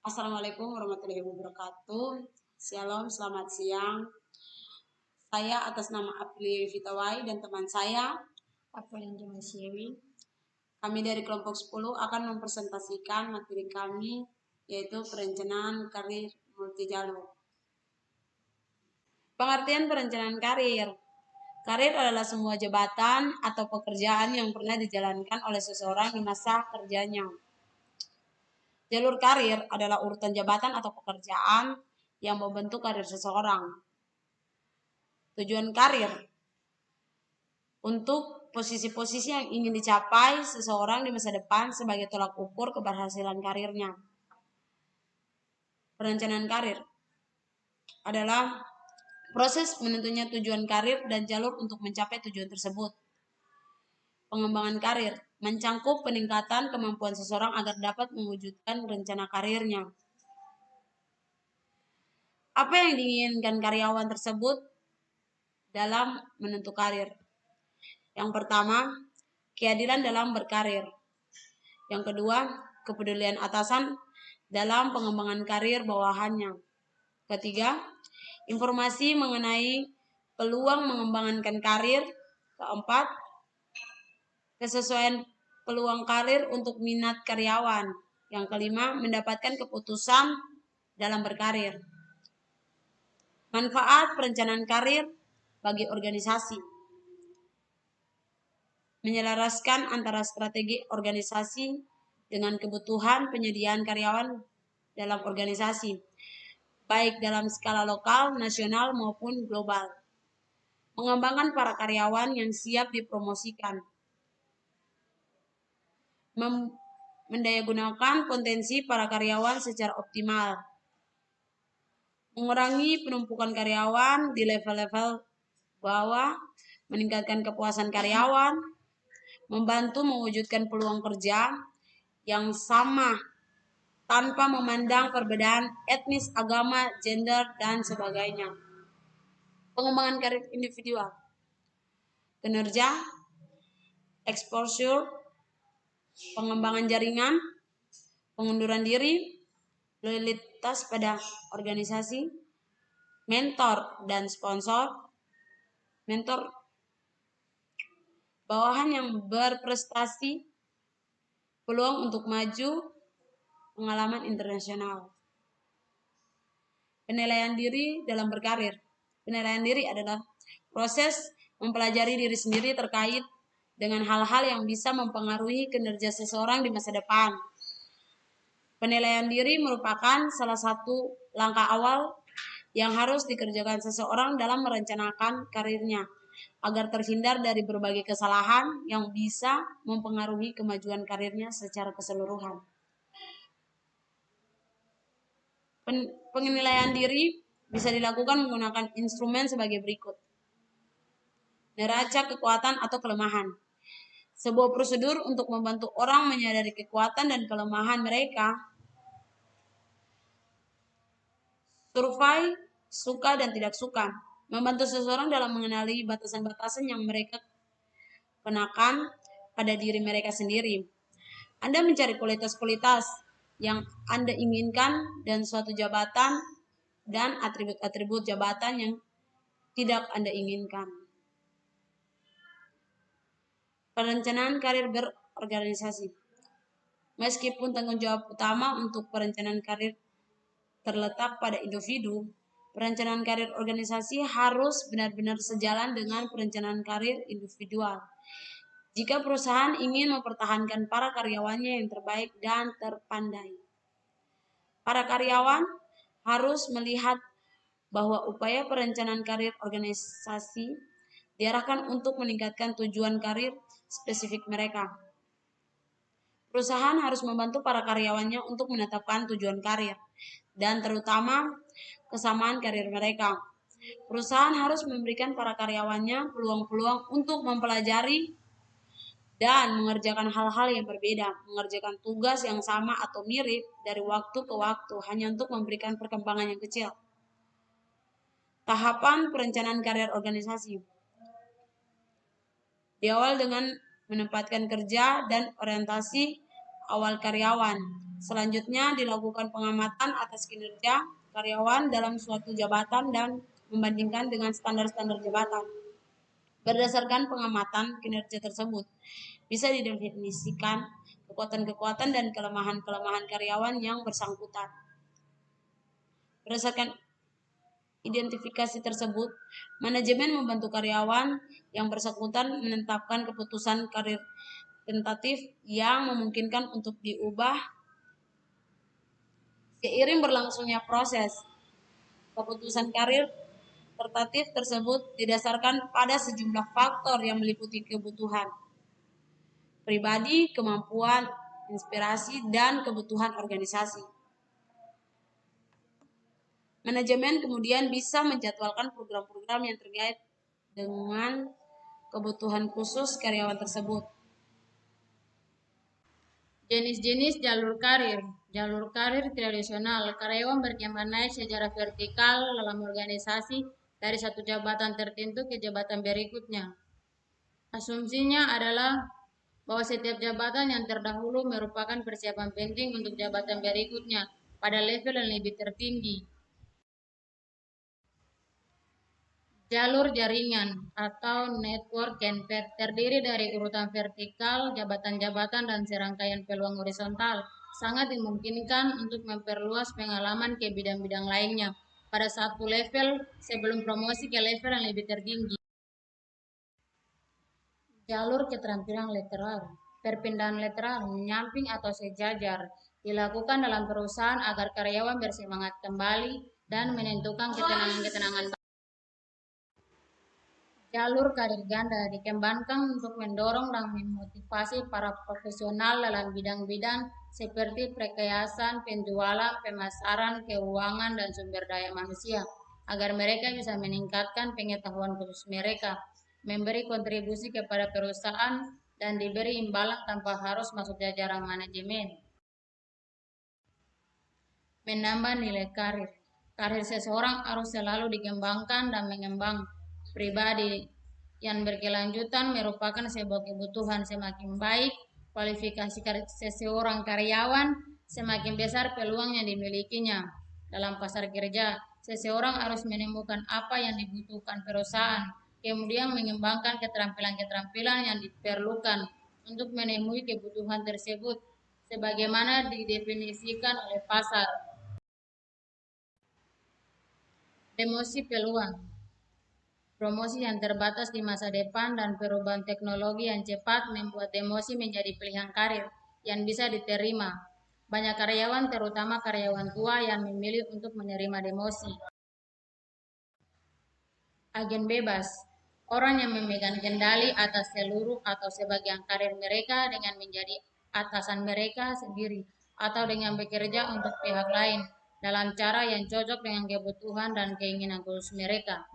Assalamualaikum warahmatullahi wabarakatuh. Shalom, selamat siang. Saya atas nama April Fitawai dan teman saya, Apalin Jamasyewi. kami dari kelompok 10 akan mempresentasikan materi kami, yaitu perencanaan karir multijalur. Pengertian perencanaan karir. Karir adalah semua jabatan atau pekerjaan yang pernah dijalankan oleh seseorang di masa kerjanya. Jalur karir adalah urutan jabatan atau pekerjaan yang membentuk karir seseorang. Tujuan karir untuk posisi-posisi yang ingin dicapai seseorang di masa depan sebagai tolak ukur keberhasilan karirnya. Perencanaan karir adalah proses menentunya tujuan karir dan jalur untuk mencapai tujuan tersebut. Pengembangan karir mencangkup peningkatan kemampuan seseorang agar dapat mewujudkan rencana karirnya. Apa yang diinginkan karyawan tersebut dalam menentu karir? Yang pertama, keadilan dalam berkarir. Yang kedua, kepedulian atasan dalam pengembangan karir bawahannya. Ketiga, informasi mengenai peluang mengembangkan karir. Keempat, kesesuaian peluang karir untuk minat karyawan. Yang kelima, mendapatkan keputusan dalam berkarir. Manfaat perencanaan karir bagi organisasi. Menyelaraskan antara strategi organisasi dengan kebutuhan penyediaan karyawan dalam organisasi, baik dalam skala lokal, nasional, maupun global. Mengembangkan para karyawan yang siap dipromosikan. Mendayagunakan potensi para karyawan secara optimal. Mengurangi penumpukan karyawan di level-level bawah, meningkatkan kepuasan karyawan, membantu mewujudkan peluang kerja yang sama tanpa memandang perbedaan etnis, agama, gender, dan sebagainya. Pengembangan karir individual. Kinerja, exposure, pengembangan jaringan, pengunduran diri, loyalitas pada organisasi, mentor dan sponsor, mentor bawahan yang berprestasi, peluang untuk maju, pengalaman internasional. Penilaian diri dalam berkarir. Penilaian diri adalah proses mempelajari diri sendiri terkait dengan hal-hal yang bisa mempengaruhi kinerja seseorang di masa depan. Penilaian diri merupakan salah satu langkah awal yang harus dikerjakan seseorang dalam merencanakan karirnya, agar terhindar dari berbagai kesalahan yang bisa mempengaruhi kemajuan karirnya secara keseluruhan. Penilaian diri bisa dilakukan menggunakan instrumen sebagai berikut. Neraca kekuatan atau kelemahan. Sebuah prosedur untuk membantu orang menyadari kekuatan dan kelemahan mereka. Survei suka dan tidak suka. Membantu seseorang dalam mengenali batasan-batasan yang mereka kenakan pada diri mereka sendiri. Anda mencari kualitas-kualitas yang Anda inginkan dan suatu jabatan dan atribut-atribut jabatan yang tidak Anda inginkan. Perencanaan karir berorganisasi. Meskipun tanggung jawab utama untuk perencanaan karir terletak pada individu, perencanaan karir organisasi harus benar-benar sejalan dengan perencanaan karir individual. Jika perusahaan ingin mempertahankan para karyawannya yang terbaik dan terpandai, para karyawan harus melihat bahwa upaya perencanaan karir organisasi diarahkan untuk meningkatkan tujuan karir spesifik mereka. Perusahaan harus membantu para karyawannya untuk menetapkan tujuan karir dan terutama kesamaan karir mereka. Perusahaan harus memberikan para karyawannya peluang-peluang untuk mempelajari dan mengerjakan hal-hal yang berbeda, mengerjakan tugas yang sama atau mirip dari waktu ke waktu hanya untuk memberikan perkembangan yang kecil. Tahapan perencanaan karir organisasi. Diawal dengan menempatkan kerja dan orientasi awal karyawan. Selanjutnya dilakukan pengamatan atas kinerja karyawan dalam suatu jabatan dan membandingkan dengan standar-standar jabatan. Berdasarkan pengamatan kinerja tersebut, bisa didefinisikan kekuatan-kekuatan dan kelemahan-kelemahan karyawan yang bersangkutan. Berdasarkan identifikasi tersebut, manajemen membantu karyawan yang bersangkutan menetapkan keputusan karir tentatif yang memungkinkan untuk diubah seiring berlangsungnya proses. Keputusan karir tentatif tersebut didasarkan pada sejumlah faktor yang meliputi kebutuhan pribadi, kemampuan, inspirasi, dan kebutuhan organisasi. Manajemen kemudian bisa menjadwalkan program-program yang terkait dengan kebutuhan khusus karyawan tersebut. Jenis-jenis jalur karir. Jalur karir tradisional. Karyawan berkembang naik secara vertikal dalam organisasi dari satu jabatan tertentu ke jabatan berikutnya. Asumsinya adalah bahwa setiap jabatan yang terdahulu merupakan persiapan penting untuk jabatan berikutnya pada level yang lebih tertinggi. Jalur jaringan atau network terdiri dari urutan vertikal, jabatan-jabatan, dan serangkaian peluang horizontal. Sangat dimungkinkan untuk memperluas pengalaman ke bidang-bidang lainnya pada satu level sebelum promosi ke level yang lebih tertinggi. Jalur keterampilan lateral. Perpindahan lateral, menyamping atau sejajar, dilakukan dalam perusahaan agar karyawan bersemangat kembali dan menentukan ketenangan-ketenangan. Jalur karir ganda dikembangkan untuk mendorong dan memotivasi para profesional dalam bidang-bidang seperti perkayaan, penjualan, pemasaran, keuangan, dan sumber daya manusia, agar mereka bisa meningkatkan pengetahuan khusus mereka, memberi kontribusi kepada perusahaan, dan diberi imbalan tanpa harus masuk jajaran manajemen. Menambah nilai karir. Karir seseorang harus selalu dikembangkan dan mengembang pribadi yang berkelanjutan merupakan sebuah kebutuhan. Semakin baik kualifikasi seseorang karyawan, semakin besar peluang yang dimilikinya. Dalam pasar kerja, seseorang harus menemukan apa yang dibutuhkan perusahaan, kemudian mengembangkan keterampilan-keterampilan yang diperlukan untuk memenuhi kebutuhan tersebut, sebagaimana didefinisikan oleh pasar. Demosi peluang. Promosi yang terbatas di masa depan dan perubahan teknologi yang cepat membuat demosi menjadi pilihan karir yang bisa diterima. Banyak karyawan, terutama karyawan tua, yang memilih untuk menerima demosi. Agen bebas. Orang yang memegang kendali atas seluruh atau sebagian karir mereka dengan menjadi atasan mereka sendiri atau dengan bekerja untuk pihak lain dalam cara yang cocok dengan kebutuhan dan keinginan khusus mereka.